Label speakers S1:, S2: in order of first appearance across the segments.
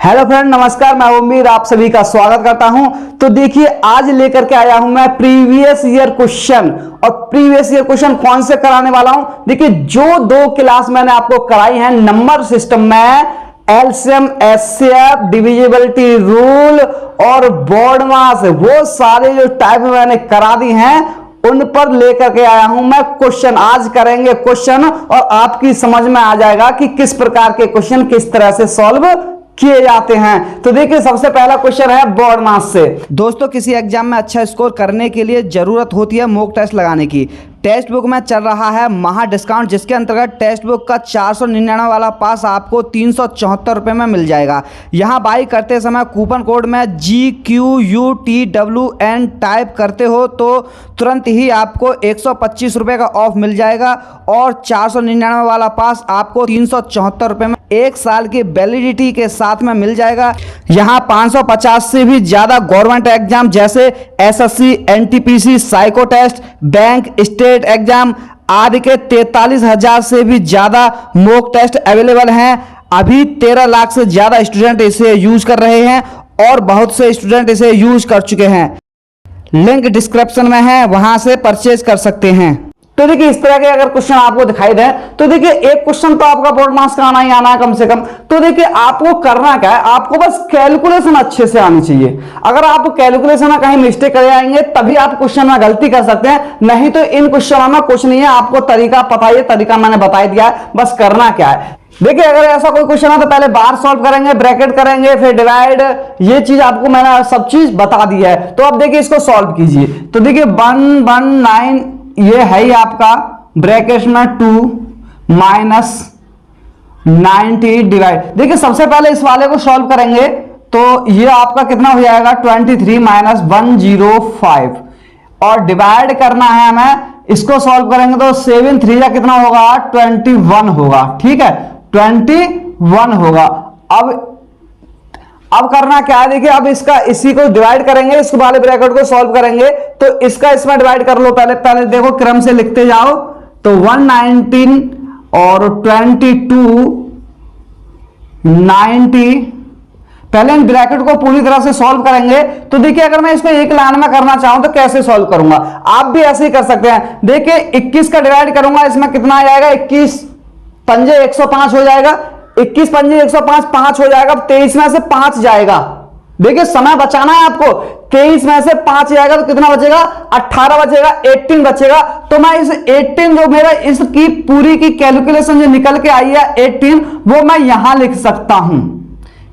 S1: Hello friend, नमस्कार। मैं उम्मीद आप सभी का स्वागत करता हूं। तो देखिए, आज लेकर के आया हूं मैं प्रीवियस ईयर क्वेश्चन। और प्रीवियस ईयर क्वेश्चन कौन से कराने वाला हूं? देखिए, जो दो क्लास मैंने आपको कराई हैं नंबर सिस्टम में, एलसीएम, एचसीएफ, डिविजिबिलिटी रूल और बोर्ड मास, वो सारे जो टाइप मैंने करा दी हैं उन पर लेकर के आया हूं मैं क्वेश्चन। आज करेंगे क्वेश्चन और आपकी समझ में आ जाएगा कि किस प्रकार के क्वेश्चन किस तरह से सॉल्व किए जाते हैं। तो देखिए, सबसे पहला क्वेश्चन है बोर्ड मास से। दोस्तों, किसी एग्जाम में अच्छा स्कोर करने के लिए जरूरत होती है मॉक टेस्ट लगाने की। टेक्स्ट बुक में चल रहा है महा डिस्काउंट, जिसके अंतर्गत टेक्स्ट बुक का 499 वाला पास आपको 374 रुपये में मिल जाएगा। यहाँ बाई करते समय कूपन कोड में GQUTWN टाइप करते हो तो तुरंत ही आपको 125 रुपये का ऑफ मिल जाएगा और 499 वाला पास आपको 374 रुपये में 1 साल की वैलिडिटी के साथ में मिल जाएगा। यहाँ 550 से भी ज़्यादा गवर्नमेंट एग्जाम जैसे SSC, NTPC, psycho test, bank, state exam आदि के 43,000 से भी ज्यादा मॉक टेस्ट अवेलेबल हैं। अभी 13 लाख से ज्यादा स्टूडेंट इसे यूज कर रहे हैं और बहुत से स्टूडेंट इसे यूज कर चुके हैं। लिंक डिस्क्रिप्शन में है, वहां से परचेज कर सकते हैं। तो देखिए, इस तरह के अगर क्वेश्चन आपको दिखाई दे तो देखिए, एक क्वेश्चन तो आपका बोर्ड मार्क्स का आना ही आना है कम से कम। तो देखिए, आपको करना क्या है, आपको बस कैलकुलेशन अच्छे से आनी चाहिए। अगर आप कैलकुलेशन में कहीं मिस्टेक कर आएंगे तभी आप क्वेश्चन में गलती कर सकते हैं, नहीं तो इन क्वेश्चनों में कुछ नहीं है। आपको तरीका पता है, तरीका मैंने बता दिया है, बस करना क्या है। देखिए, अगर ऐसा कोई क्वेश्चन है तो पहले बार सॉल्व करेंगे, ब्रैकेट करेंगे, फिर डिवाइड, ये चीज आपको मैंने सब चीज बता दी है। तो अब देखिए, इसको सॉल्व कीजिए। तो देखिए 119 ये है ही आपका ब्रैकेट में 2 माइनस 90 डिवाइड। देखिए, सबसे पहले इस वाले को सॉल्व करेंगे तो ये आपका कितना हो जाएगा 23 माइनस 105 और डिवाइड करना है हमें। इसको सॉल्व करेंगे तो 7 3 का कितना होगा 21 होगा। ठीक है, 21 होगा। अब करना क्या है, देखिए, अब इसका इसी को डिवाइड करेंगे, इस वाले ब्रैकेट को सॉल्व करेंगे तो इसका इसमें डिवाइड कर लो। पहले देखो, क्रम से लिखते जाओ। तो 119 और 22 90, पहले इन ब्रैकेट को पूरी तरह से सॉल्व करेंगे। तो देखिए, अगर मैं इसको एक लाइन में करना चाहूं तो कैसे सॉल्व करूंगा, आप भी ऐसे ही कर सकते हैं। देखिए, 21 का डिवाइड करूंगा, इसमें कितना आ जाएगा 21 पंजे 105 हो जाएगा। 21 पंजे 105 5 हो जाएगा। 23 में से 5 जाएगा। देखिए, समय बचाना है आपको। 23 में से 5 जाएगा तो कितना बचेगा 18 बचेगा, 18 बचेगा। तो मैं इस 18 जो मेरा इसकी पूरी की कैलकुलेशन जो निकल के आई है 18, वो मैं यहां लिख सकता हूं।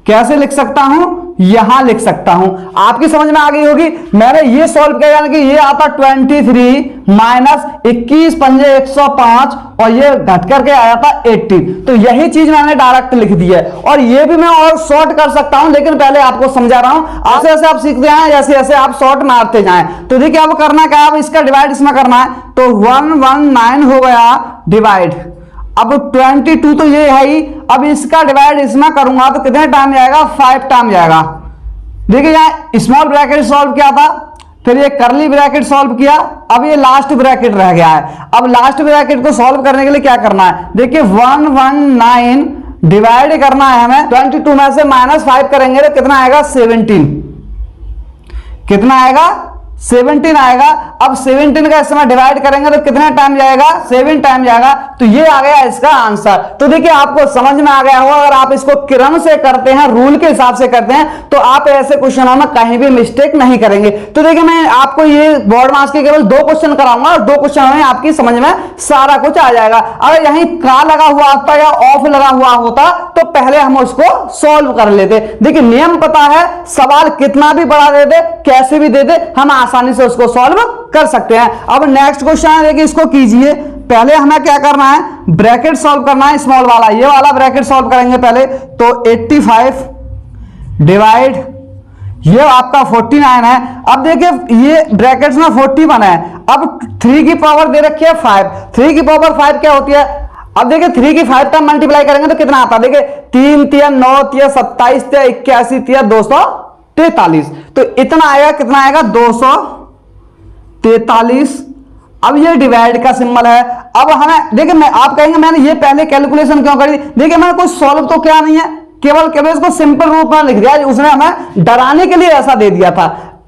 S1: कैसे लिख सकता हूं, यहां लिख सकता हूं। आपकी समझ में आ गई होगी। मैंने ये सॉल्व किया, यानी कि ये आता 23 माइनस 21 पंजे 105 और ये घट करके आया था 18। तो यही चीज मैंने डायरेक्ट लिख दी है। और ये भी मैं और शॉर्ट कर सकता हूं, लेकिन पहले आपको समझा रहा हूं। ऐसे ऐसे आप सीखते हैं, जैसे जैसे आप शॉर्ट मारते जाएं। तो देखिए, अब करना क्या है, अब इसका डिवाइड इसमें करना है। तो 119 हो गया डिवाइड। अब 22 तो ये है ही। अब इसका डिवाइड इसमें करूंगा तो कितने टाइम जाएगा 5 टाइम जाएगा। देखिए, यहां स्मॉल ब्रैकेट सॉल्व किया था, फिर ये करली ब्रैकेट सॉल्व किया, अब ये लास्ट ब्रैकेट रह गया है। अब लास्ट ब्रैकेट को सॉल्व करने के लिए क्या करना है, देखिए 119 डिवाइड करना है हमें। 22 में से -5 करेंगे तो कितना आएगा 17। कितना आएगा 17 आएगा। अब 17 का इसमें डिवाइड करेंगे तो कितना टाइम जाएगा 7 टाइम जाएगा। तो ये आ गया इसका आंसर। तो देखिए, आपको समझ में आ गया होगा। अगर आप इसको क्रम से करते हैं, रूल के हिसाब से करते हैं, तो आप ऐसे क्वेश्चनों में कहीं भी मिस्टेक नहीं करेंगे। तो देखिए, मैं आपको ये बोर्ड मार्क्स के केवल 2 क्वेश्चन कराऊंगा और 2 क्वेश्चन में आपकी समझ में सारा कुछ आ जाएगा। अगर यहीं का लगा हुआ होता या ऑफ लगा हुआ होता तो पहले हम उसको सॉल्व कर लेते। देखिए, नियम पता है, सवाल कितना भी बड़ा दे दे, कैसे भी दे दे, हम आसानी से उसको सॉल्व कर सकते हैं। अब नेक्स्ट क्वेश्चन है, देखिए, इसको कीजिए। पहले हमें क्या करना है, ब्रैकेट सॉल्व करना है, स्मॉल वाला, ये वाला ब्रैकेट सॉल्व करेंगे पहले। तो 85 डिवाइड, ये आपका 49 है। अब देखिए, ये ब्रैकेट्स में 41 है। अब 3 की पावर दे रखी है 5। 3 की पावर 5 क्या होती है, अब देखिए 3 की 5 टाइम मल्टीप्लाई करेंगे तो कितना आता है। देखिए 3 3 9 3 27 3 81 3 243। तो इतना आएगा, कितना आएगा 243। अब ये डिवाइड का सिंबल है। अब हमें देखिए, मैं आप कहेंगे मैंने ये पहले कैलकुलेशन क्यों करी, देखिए मैंने कोई सॉल्व तो क्या नहीं है, केवल केवल इसको सिंपल रूप में लिख दिया, उसने हमें डराने के लिए ऐसा दे दिया था।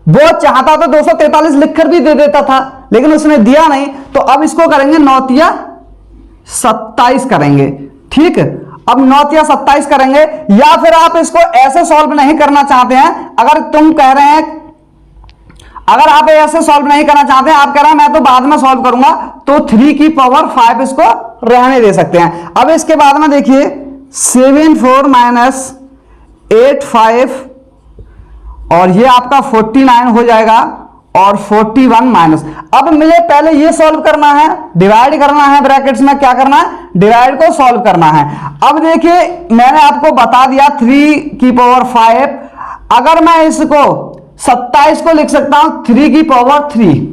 S1: वो चाहता तो 243 लिखकर भी दे देता था, लेकिन उसने दिया नहीं। तो अब इसको करेंगे 9 तिया 27 करेंगे, ठीक। अब 9 तिया 27 करेंगे, या फिर आप इसको ऐसे सॉल्व नहीं करना चाहते हैं, अगर तुम कह रहे हैं, अगर आप ऐसे सॉल्व नहीं करना चाहते हैं, आप कह रहे हैं मैं तो बाद में सॉल्व करूंगा, तो 3 की पावर 5 इसको रहने दे सकते हैं। अब इसके बाद में देखिए 7 4 माइनस 8 5, और ये आपका 49 हो जाएगा, और 41 माइनस। अब मुझे पहले ये सॉल्व करना है, डिवाइड करना है, ब्रैकेट्स में क्या करना है, डिवाइड को सॉल्व करना है। अब देखिए मैंने आपको बता दिया 3 की पावर 5, अगर मैं इसको 27 को लिख सकता हूं 3 की पावर 3,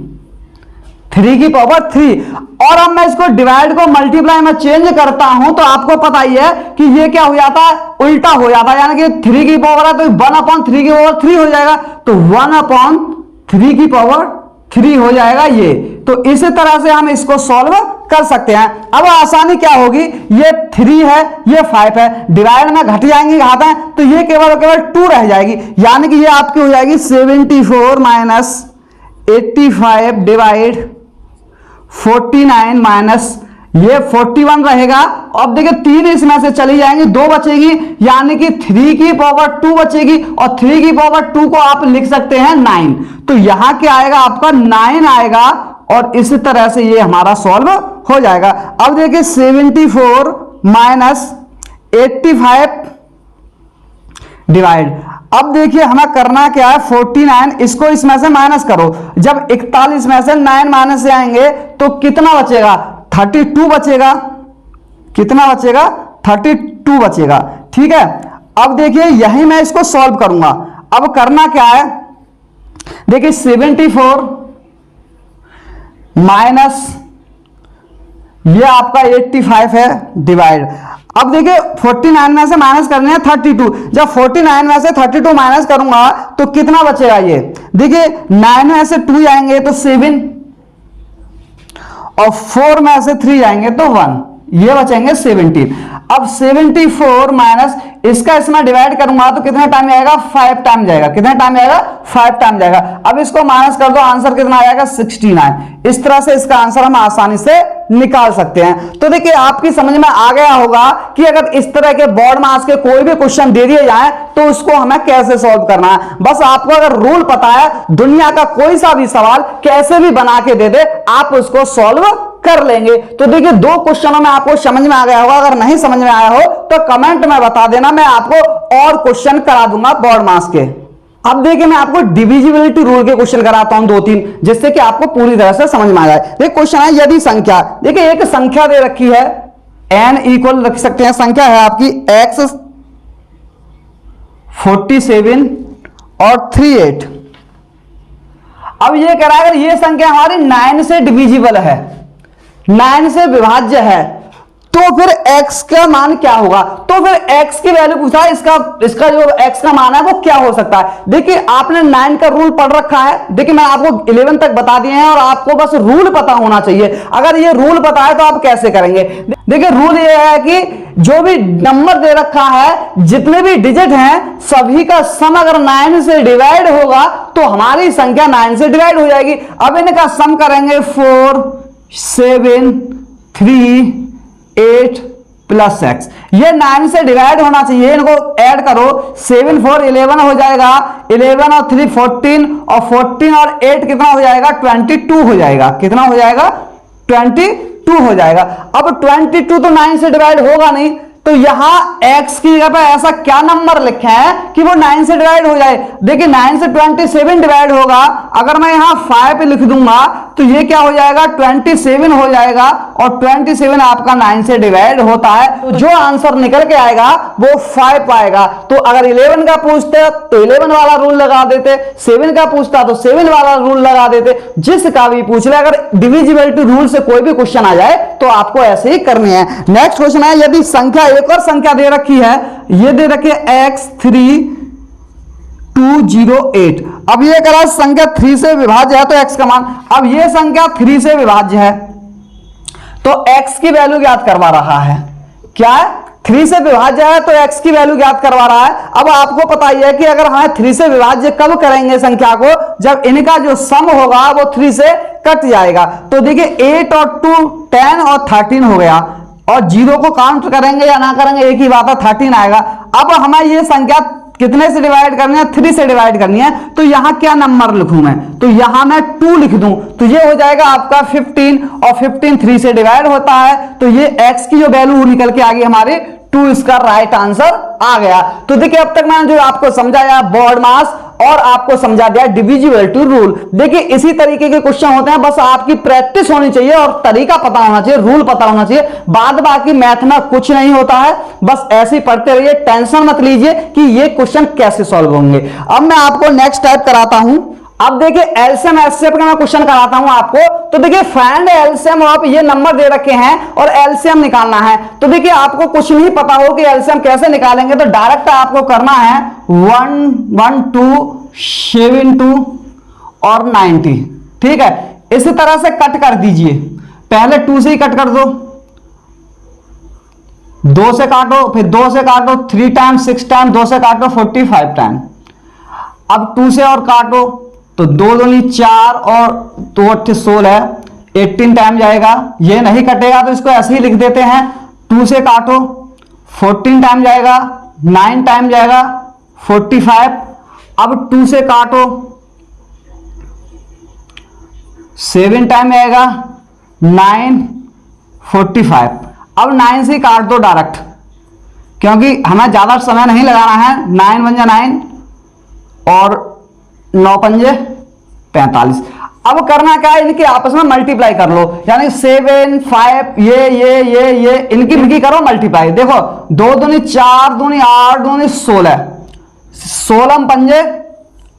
S1: 3 की पावर 3, और अब मैं इसको डिवाइड को मल्टीप्लाई में चेंज करता हूं, तो आपको पता ही है कि ये क्या हो जाता है, उल्टा हो जाता है, यानी कि 3 की पावर है तो 1/3 की पावर 3 हो जाएगा, तो 1/3 की पावर 3 हो जाएगा ये। तो इसी तरह से हम इसको सॉल्व कर सकते हैं। अब आसानी क्या होगी, ये 3 है, ये 5 है, डिवाइड में घट जाएंगी घात है, तो ये केवल केवल 2 रह जाएगी, यानी कि ये आपकी हो जाएगी 74 माइनस 85 डिवाइड 49 माइनस ये 41 रहेगा। अब देखिए 3 इसमें से चली जाएंगी, 2 बचेगी, यानी कि 3 की पावर 2 बचेगी, और 3 की पावर 2 को आप लिख सकते हैं 9, तो यहां क्या आएगा आपका 9 आएगा, और इसी तरह से ये हमारा सॉल्व हो जाएगा। अब देखिए 74 माइनस 85 डिवाइड, अब देखिए हमें करना क्या है, 49 इसको इसमें से माइनस करो, जब 41 में से 9 माइनस से आएंगे तो कितना बचेगा, 32 बचेगा, कितना बचेगा, 32 बचेगा, ठीक है। अब देखिए यही मैं इसको सॉल्व करूंगा। अब करना क्या है, देखिए 74 माइनस ये आपका 85 है डिवाइड, अब देखिए 49 में से माइनस करने हैं 32, जब 49 में से 32 माइनस करूंगा तो कितना बचेगा, ये देखिए 9 में से 2 जाएंगे तो 7, और 4 में से 3 जाएंगे तो 1, ये बचेंगे 17। अब 74 माइनस इसका इसमें डिवाइड करूंगा तो कितने टाइम आएगा, 5 टाइम जाएगा, कितने टाइम आएगा, 5 टाइम जाएगा। अब इसको माइनस कर दो, आंसर कितना आएगा, 69। इस तरह से इसका आंसर हम आसानी से निकाल सकते हैं। तो देखिए आपकी समझ में आ गया होगा कि अगर इस तरह के बोर्ड मार्क्स के कोई भी क्वेश्चन दे दिए जाए तो उसको हमें कैसे सॉल्व करना है। बस आपको अगर रूल पता है, दुनिया का कोई सा भी सवाल कैसे भी बना के दे दे, आप उसको सॉल्व कर लेंगे। तो देखिए 2 क्वेश्चनों में आपको समझ में आ गया होगा, अगर नहीं समझ में आया हो तो कमेंट में बता देना, मैं आपको और क्वेश्चन करा दूंगा बोर्ड मार्क्स के। अब देखिए मैं आपको डिविजिबिलिटी रूल के क्वेश्चन कराता हूं 2-3, जिससे कि आपको पूरी तरह से समझ में आ जाए। देखिए क्वेश्चन है, यदि संख्या, देखिए एक संख्या दे रखी है n इक्वल रख सकते हैं, संख्या है आपकी x 47 और 38। अब ये कह रहा है अगर ये संख्या हमारी 9 से डिविजिबल है, 9 से विभाज्य है, तो फिर x का मान क्या होगा। तो फिर x की वैल्यू पूछा है, इसका जो x का मान है वो क्या हो सकता है। देखिए आपने 9 का रूल पढ़ रखा है, देखिए मैं आपको 11 तक बता दिए हैं, और आपको बस रूल पता होना चाहिए। अगर ये रूल पता है तो आप कैसे करेंगे। देखिए रूल ये है कि जो भी नंबर दे रखा है, जितने भी डिजिट हैं, सभी का सम अगर 9 से डिवाइड होगा तो हमारी संख्या 9 से डिवाइड हो जाएगी। अब इनका सम करेंगे 4 7 3 8 प्लस x, ये 9 से डिवाइड होना चाहिए, इनको ऐड करो, 7 4 11 हो जाएगा, 11 और 3 14, और 14 और 8 कितना हो जाएगा, 22 हो जाएगा, कितना हो जाएगा, 22 हो जाएगा। अब 22 तो 9 से डिवाइड होगा नहीं, तो यहां x की जगह पर ऐसा क्या नंबर लिखा है कि वो 9 से डिवाइड हो जाए। देखिए 9 से 27 डिवाइड होगा, अगर मैं यहां 5 लिख दूंगा तो ये क्या हो जाएगा, 27 हो जाएगा, और 27 आपका 9 से डिवाइड होता है, तो जो आंसर निकल के आएगा वो 5 आएगा। तो अगर 11 का पूछते तो 11 वाला रूल लगा देते, 7 का पूछता तो 7 वाला रूल लगा देते, जिसका भी पूछ ले। अगर डिविजिबिलिटी रूल से कोई भी क्वेश्चन आ जाए तो आपको ऐसे ही करनी है। नेक्स्ट क्वेश्चन है, यदि संख्या, एक और संख्या दे रखी है, ये दे रखी है x3208। अब ये करा संख्या 3 से विभाज्य है तो x का मान, अब ये संख्या 3 से विभाज्य है तो x की वैल्यू ज्ञात करवा रहा है, क्या है, 3 से विभाज्य है तो x की वैल्यू ज्ञात करवा रहा है। अब आपको पता ही है कि अगर हमें 3 से विभाज्य कब करेंगे संख्या को, जब इनका जो सम होगा वो 3 से कट जाएगा। तो देखिए 8 और 2 10 और 13 हो गया, और 0 को काउंट करेंगे या ना करेंगे एक ही बात है, 13 आएगा। अब हमें ये संख्या कितने से डिवाइड करनी है, 3 से डिवाइड करनी है। तो यहां क्या नंबर लिखूं मैं, तो यहां मैं 2 लिख दूं, तो ये हो जाएगा आपका 15, और 15 3 से डिवाइड होता है, तो ये x की जो वैल्यू निकल के आ गई हमारी 2, इसका राइट आंसर आ गया। तो देखिए अब तक मैंने जो आपको समझाया बॉड मास और आपको समझा दिया डिविजिबिलिटी रूल। देखिए इसी तरीके के क्वेश्चन होते हैं, बस आपकी प्रैक्टिस होनी चाहिए और तरीका पता होना चाहिए, रूल पता होना चाहिए। बाद बाकी मैथ में कुछ नहीं होता है, बस ऐसे ही पढ़ते रहिए, टेंशन मत लीजिए कि ये क्वेश्चन कैसे सॉल्व होंगे। अब मैं आपको नेक्स्ट टाइप कराता हूं। अब देखिए एलसीएम एचसीएफ का मैं क्वेश्चन कराता हूं आपको। तो देखिए फाइंड एलसीएम ऑफ, ये नंबर दे रखे हैं और एलसीएम निकालना है। तो देखिए आपको कुछ नहीं पता हो कि एलसीएम कैसे निकालेंगे, तो डायरेक्ट आपको करना है 1 1 2 7 2 और 90, ठीक है। इसी तरह से कट कर दीजिए, पहले 2 से ही कट कर दो, 2 से काटो, फिर 2 से काटो 3 टाइम, 6 टाइम, 2 से काटो 45 टाइम। अब 2 से और काटो तो 2 दूनी 4 और 2 8 16, 18 टाइम जाएगा। ये नहीं कटेगा तो इसको ऐसे ही लिख देते हैं, 2 से काटो 14 टाइम जाएगा, 9 टाइम जाएगा 45। अब 2 से काटो 7 टाइम आएगा 9 45। अब 9 से काट दो डायरेक्ट, क्योंकि हमें ज्यादा समय नहीं लगाना है। 9 1 9 और 9 5 45। अब करना क्या है, इनके आपस में मल्टीप्लाई कर लो, यानी 7 5 ये इनकी मिलकी करो मल्टीप्लाई। देखो 2 दूनी 4 दूनी 8 दूनी 16, 16 पंजे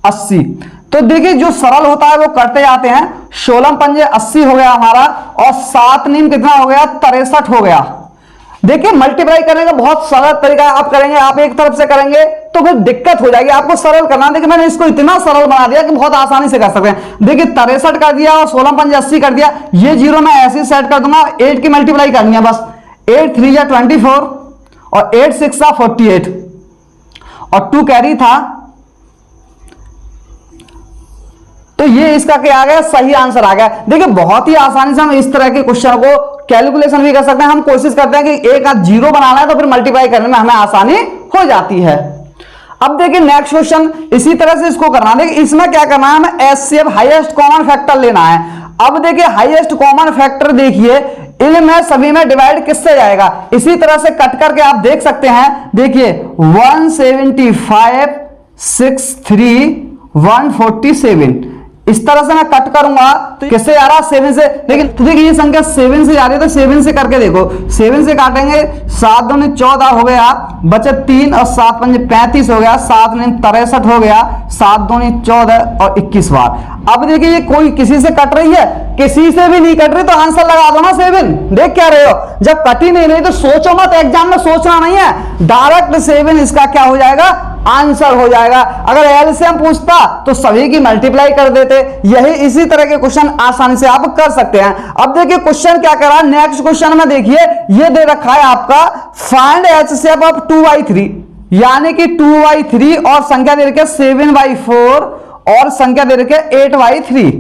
S1: 80। तो देखिए जो सरल होता है वो करते जाते हैं। 16 पंजे 80 हो गया हमारा, और 7 नीम कितना हो गया, 63 हो गया। देखिए मल्टीप्लाई करने का बहुत सरल तरीका है, आप करेंगे, आप एक तरफ से करेंगे तो फिर दिक्कत हो जाएगी, आपको सरल करना। देखिए मैंने इसको इतना सरल बना दिया कि बहुत आसानी से कर सकते हैं। देखिए 63 कर दिया और 16 पंजे 80 कर दिया, ये 0 मैं ऐसे सेट कर दूंगा। 8 की मल्टीप्लाई करनी है बस, 8 3 या 24 और 8 6 48 और 2 कैरी था, तो ये इसका क्या आ गया, सही आंसर आ गया। देखिए बहुत ही आसानी से हम इस तरह के क्वेश्चन को कैलकुलेशन भी कर सकते हैं। हम कोशिश करते हैं कि एक आध 0 बनाना है तो फिर मल्टीप्लाई करने में हमें आसानी हो जाती है। अब देखिए नेक्स्ट क्वेश्चन इसी तरह से इसको करना है। देखिए इसमें क्या करना है, हमें एचसीएफ हाईएस्ट कॉमन फैक्टर लेना है। अब देखिए हाईएस्ट कॉमन फैक्टर देखिए इनमें सभी में डिवाइड किससे जाएगा, इसी तरह से कट करके आप देख सकते हैं। देखिए 175 63 147, इस तरह से मैं कट करूंगा तो किससे जा रहा, 7 से। लेकिन तो देखिए ये संख्या 7 से जा रही है, तो 7 से करके देखो, 7 से काटेंगे 7 दूनी 14 हो गया, बचे 3 और 7 पंजे 35 हो गया, 7 नीम 63 हो गया, 7 दूनी 14 और 21 बार। अब देखिए ये कोई किसी से कट रही है, किसी से भी नहीं कट रही, तो आंसर लगा दो ना 7। देख क्या रहे हो, जब कट ही नहीं रही तो सोचो मत, एग्जाम में सोचना नहीं है, डायरेक्ट 7 इसका क्या हो जाएगा, आंसर हो जाएगा। अगर एलसीएम पूछता तो सभी की मल्टीप्लाई कर देते। यही इसी तरह के क्वेश्चन आसानी से आप कर सकते हैं। अब देखिए क्वेश्चन क्या कर रहा है, नेक्स्ट क्वेश्चन में देखिए ये दे रखा है आपका फाइंड एचसीएफ ऑफ 2/3, यानी कि 2/3 और संख्या दे रखी है 7/4 और संख्या दे रखी है 8/3।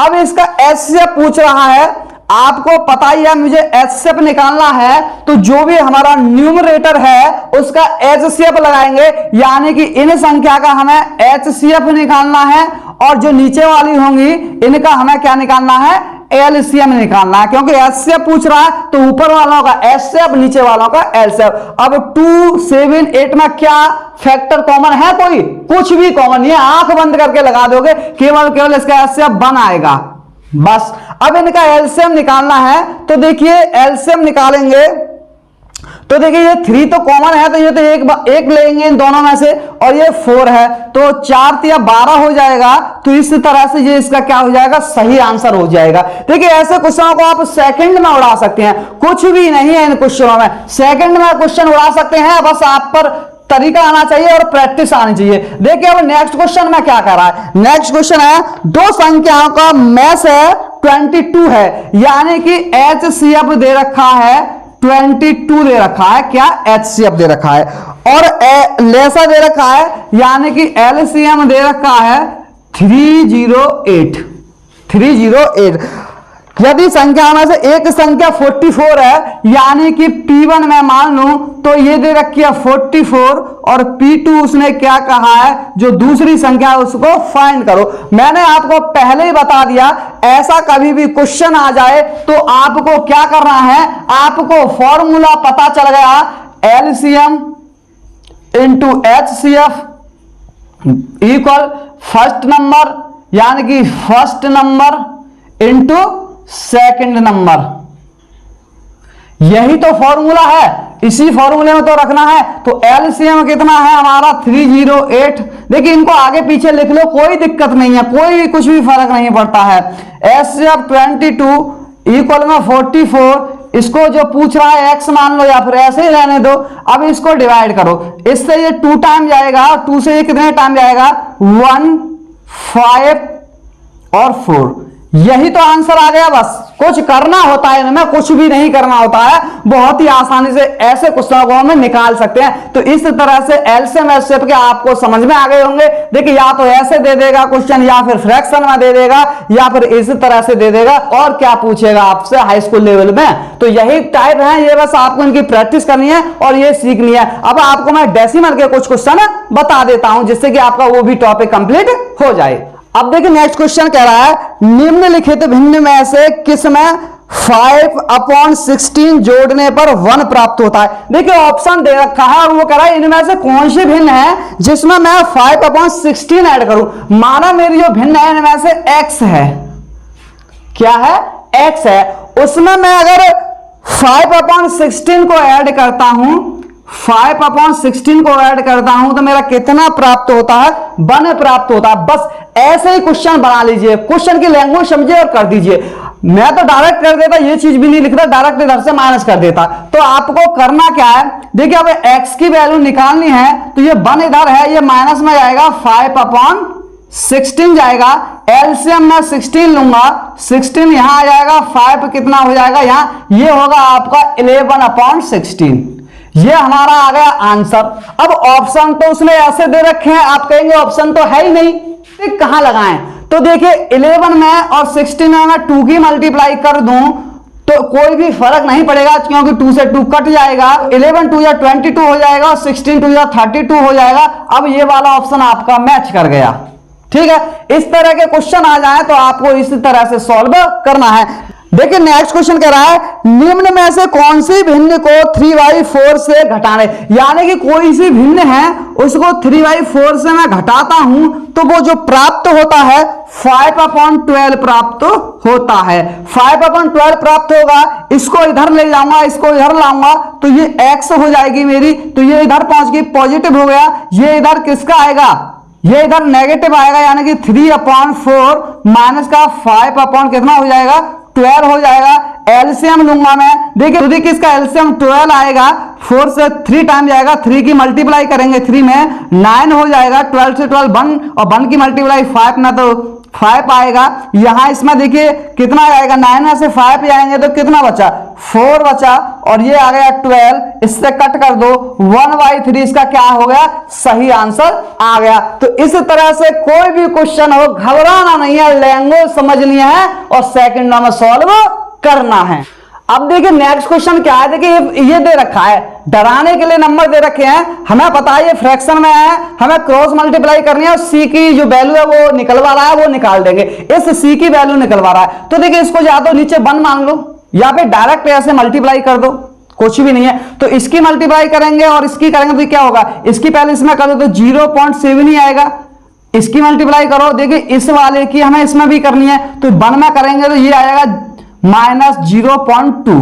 S1: अब इसका एचसीएफ पूछ रहा है, आपको पता ही है मुझे एचसीएफ निकालना है, तो जो भी हमारा न्यूमरेटर है उसका एचसीएफ लगाएंगे, यानी कि इन संख्या का हमें एचसीएफ निकालना है, और जो नीचे वाली होंगी इनका हमें क्या निकालना है, एलसीएम निकालना है। क्योंकि एचसीएफ पूछ रहा है तो ऊपर वालों का एचसीएफ, नीचे वालों का एलसीएफ। अब 2 7 8 में क्या फैक्टर कॉमन है, कोई कुछ भी कॉमन नहीं है, आंख बंद करके लगा दोगे, केवल इसका एचसीएफ 1 आएगा बस। अब इनका एलसीएम निकालना है, तो देखिए एलसीएम निकालेंगे तो देखिए ये 3 तो कॉमन है, तो ये तो एक लेंगे इन दोनों में से, और ये 4 है, तो 4 या 12 हो जाएगा। तो इस तरह से ये इसका क्या हो जाएगा, सही आंसर हो जाएगा। देखिए ऐसे क्वेश्चनों को आप सेकंड में उड़ा सकते हैं, कुछ भी नहीं है इन क्वेश्चनों में, सेकंड में क्वेश्चन उड़ा सकते हैं, बस आप पर तरीका आना चाहिए और प्रैक्टिस आनी चाहिए। देखिए अब नेक्स्ट क्वेश्चन में क्या कर रहा है, नेक्स्ट क्वेश्चन है दो संख्याओं का मैस है 22 है, यानी कि एचसीएफ दे रखा है 22 दे रखा है, क्या HCF दे रखा है, और लेसा दे रखा है, यानी कि LCM दे रखा है 308। यदि संख्या में से एक संख्या 44 है, यानी कि P1 में मान लूं तो ये दे रखी है 44, और P2 उसने क्या कहा है, जो दूसरी संख्या है उसको फाइंड करो। मैंने आपको पहले ही बता दिया, ऐसा कभी भी क्वेश्चन आ जाए तो आपको क्या करना है, आपको फॉर्मूला पता चल गया, LCM into HCF equal first number, यानी कि first number into second number. यही तो फॉर्मूला है, इसी फॉर्मूले में तो रखना है। तो एलसीएम कितना है हमारा 308। देखिए इनको आगे पीछे लिख लो, कोई दिक्कत नहीं है, कोई कुछ भी फर्क नहीं पड़ता है। HCF 22 इक्वल में 44, इसको जो पूछ रहा है x मान लो या फिर ऐसे ही रहने दो। अब इसको डिवाइड करो, इससे ये 2 टाइम जाएगा, 2 से ये कितने टाइम जाएगा 1, 5 और 4। यही तो आंसर आ गया। बस कुछ करना होता है इनमें, कुछ भी नहीं करना होता है, बहुत ही आसानी से ऐसे क्वेश्चनों को हम निकाल सकते हैं। तो इस तरह से एलसीएम एचसीएफ के आपको समझ में आ गए होंगे। देखिए या तो ऐसे दे देगा क्वेश्चन, या फिर फ्रैक्शन में दे देगा, या फिर इस तरह से दे देगा, और क्या पूछेगा आपसे हाई स्कूल लेवल में। तो यही टाइप है, ये बस आपको इनकी प्रैक्टिस करनी है और ये सीखनी है। अब आपको मैं डेसिमल के कुछ क्वेश्चन बता देता हूं, जिससे कि आपका वो भी टॉपिक कंप्लीट हो जाए। अब देखिए नेक्स्ट क्वेश्चन कह रहा है, निम्नलिखित भिन्न में से किसमें 5/16 जोड़ने पर 1 प्राप्त होता है। देखिए ऑप्शन दे रखा है और वो कह रहा है इनमें से कौन सी भिन्न है जिसमें मैं 5/16 ऐड करूं। माना मेरी जो भिन्न है इनमें से x है, क्या है x है, उसमें मैं अगर 5/16 को ऐड करता हूं, 5/16 को ऐड करता हूं तो मेरा कितना प्राप्त होता है, 1 प्राप्त होता है। बस ऐसे ही क्वेश्चन बना लीजिए, क्वेश्चन की लैंग्वेज समझिए और कर दीजिए। मैं तो डायरेक्ट कर देता, ये चीज भी नहीं लिखता, डायरेक्ट इधर से माइनस कर देता। तो आपको करना क्या है, देखिए अब x की वैल्यू निकालनी है तो ये 1 इधर है, ये माइनस में जाएगा, 5/16 जाएगा। एलसीएम में 16 लूंगा, 16 यहां आ जाएगा, 5 कितना हो जाएगा यहां, ये होगा आपका 11/16। ये हमारा आ गया आंसर। अब ऑप्शन तो उसने ऐसे दे रखे हैं, आप कहेंगे ऑप्शन तो है ही नहीं, कहां लगाएं। तो देखिए 11 में और 16 में मैं 2 की मल्टीप्लाई कर दूं तो कोई भी फर्क नहीं पड़ेगा, क्योंकि 2 से 2 कट जाएगा, 11 2 या 22 हो जाएगा और 16 2 या 32 हो जाएगा। अब ये वाला ऑप्शन आपका मैच कर गया। ठीक है, इस तरह के क्वेश्चन आ जाए तो आपको इस तरह से सॉल्व करना है। देखिए नेक्स्ट क्वेश्चन कह रहा है, निम्न में से कौन सी भिन्न को 3/4 से घटाने, यानी कि कोई सी भिन्न है उसको 3/4 से मैं घटाता हूं तो वो जो प्राप्त होता है 5/12 प्राप्त होता है। 5/12 प्राप्त होगा, इसको इधर ले जाऊंगा, इसको इधर लाऊंगा तो ये x हो जाएगी मेरी, तो ये इधर पहुंच गई, पॉजिटिव हो गया। ये इधर किसका आएगा, ये इधर नेगेटिव आएगा, यानी कि 3/4 माइनस का 5 कितना हो जाएगा 12 हो जाएगा। एलसीएम लूंगा मैं, देखिए खुद ही किसका एलसीएम 12 आएगा, 4 से 3 टाइम जाएगा, 3 की मल्टीप्लाई करेंगे 3 में 9 हो जाएगा, 12 से 12 1 और 1 की मल्टीप्लाई 5 ना तो 5 आएगा। यहां इसमें देखिए कितना आएगा, 9 में से 5 जाएंगे तो कितना बचा 4 बचा, और ये आ गया 12, इससे कट कर दो 1/3, इसका क्या हो गया सही आंसर आ गया। तो इस तरह से कोई भी क्वेश्चन हो घबराना नहीं है, लैंग्वेज समझनी है और सेकंडों में सॉल्व करना है। अब देखिए नेक्स्ट क्वेश्चन क्या है, देखिए ये दे रखा है, डराने के लिए नंबर दे रखे हैं, हमें पता है ये फ्रैक्शन में है, हमें क्रॉस मल्टीप्लाई करनी है और सी की जो वैल्यू है वो निकलवा रहा है, वो निकाल देंगे। इस सी की वैल्यू निकलवा रहा है तो देखिए इसको या तो नीचे 1 मान लो या फिर डायरेक्ट ऐसे मल्टीप्लाई कर दो, कुछ भी नहीं है। तो इसकी मल्टीप्लाई करेंगे और इसकी करेंगे तो क्या होगा, इसकी पहले इसमें कर दो तो 0.7 ही आएगा, इसकी मल्टीप्लाई करो। देखिए इस वाले की हमें इसमें भी करनी है तो 1 में करेंगे तो ये आएगा -0.2।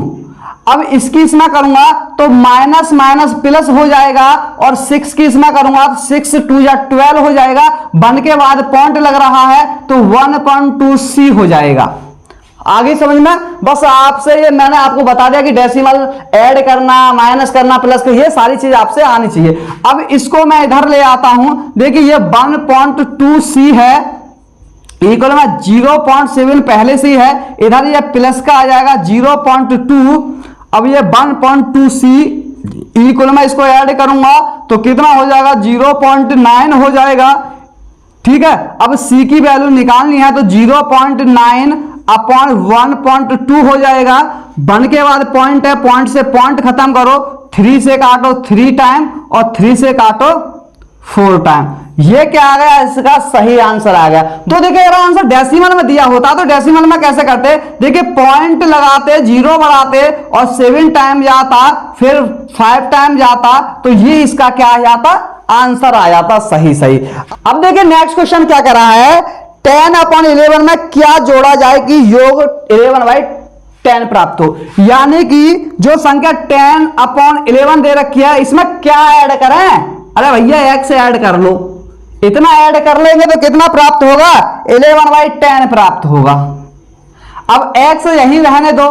S1: अब इसकी इसमें करूंगा तो माइनस माइनस प्लस हो जाएगा, और 6 की इसमें करूंगा तो 6 2 या 12 हो जाएगा, 1 के बाद पॉइंट लग रहा है तो 1.2c हो जाएगा। आगे समझ में, बस आपसे ये मैंने आपको बता दिया कि डेसिमल ऐड करना, माइनस करना, प्लस करना, ये सारी चीज आपसे आनी चाहिए। अब इसको मैं इधर ले आता हूं, देखिए ये 1.2c है, इक्वल में 0.7 पहले से ही है, इधर ये प्लस का आ जाएगा 0.2। अब ये 1.2c इक्वल में इसको ऐड करूंगा तो कितना हो जाएगा 0.9 हो जाएगा। ठीक है, अब c की वैल्यू निकालनी है तो 0.9 अपॉन 1.2 हो जाएगा। 1 के बाद पॉइंट है, पॉइंट से पॉइंट खत्म करो, 3 से काटो 3 टाइम और 3 से काटो 4 टाइम। ये क्या आ गया, इसका सही आंसर आ गया। तो देखिए अगर आंसर डेसिमल में दिया होता तो डेसिमल में कैसे करते, देखिए पॉइंट लगाते, 0 बढ़ाते और 7 टाइम जाता, फिर 5 टाइम जाता, तो ये इसका क्या आ जाता, आंसर आ जाता सही सही। अब देखिए नेक्स्ट क्वेश्चन क्या कर रहा है, 10/11 में क्या जोड़ा जाए कि योग 11/10 प्राप्त हो। यानी कि जो संख्या 10/11 दे रखी है इसमें क्या ऐड करें, अरे भैया x ऐड कर लो, इतना ऐड कर लेंगे तो कितना प्राप्त होगा, 11/10 प्राप्त होगा। अब x यहीं रहने दो,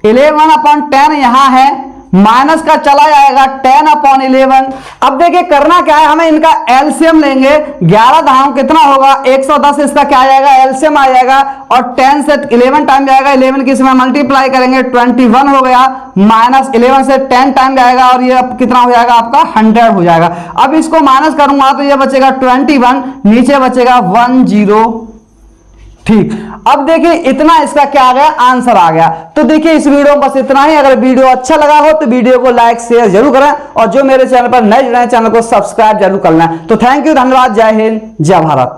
S1: 11/10 यहां है, माइनस का चला जाएगा 10/11। अब देखिए करना क्या है, हमें इनका एलसीएम लेंगे। 11 धाम कितना होगा 110, इसका क्या आ जाएगा एलसीएम आ जाएगा, और 10 से 11 टाइम जाएगा, 11 की इसमें मल्टीप्लाई करेंगे 21 हो गया, माइनस 11 से 10 टाइम जाएगा और ये कितना हो जाएगा आपका 100 हो जाएगा। अब इसको माइनस करूंगा तो ये बचेगा 21, नीचे बचेगा 10। ठीक, अब देखिए इतना इसका क्या आ गया, आंसर आ गया। तो देखिए इस वीडियो में बस इतना ही। अगर वीडियो अच्छा लगा हो तो वीडियो को लाइक शेयर जरूर करें, और जो मेरे चैनल पर नए जुड़े हैं चैनल को सब्सक्राइब जरूर करना है। तो थैंक यू, धन्यवाद, जय हिंद, जय भारत।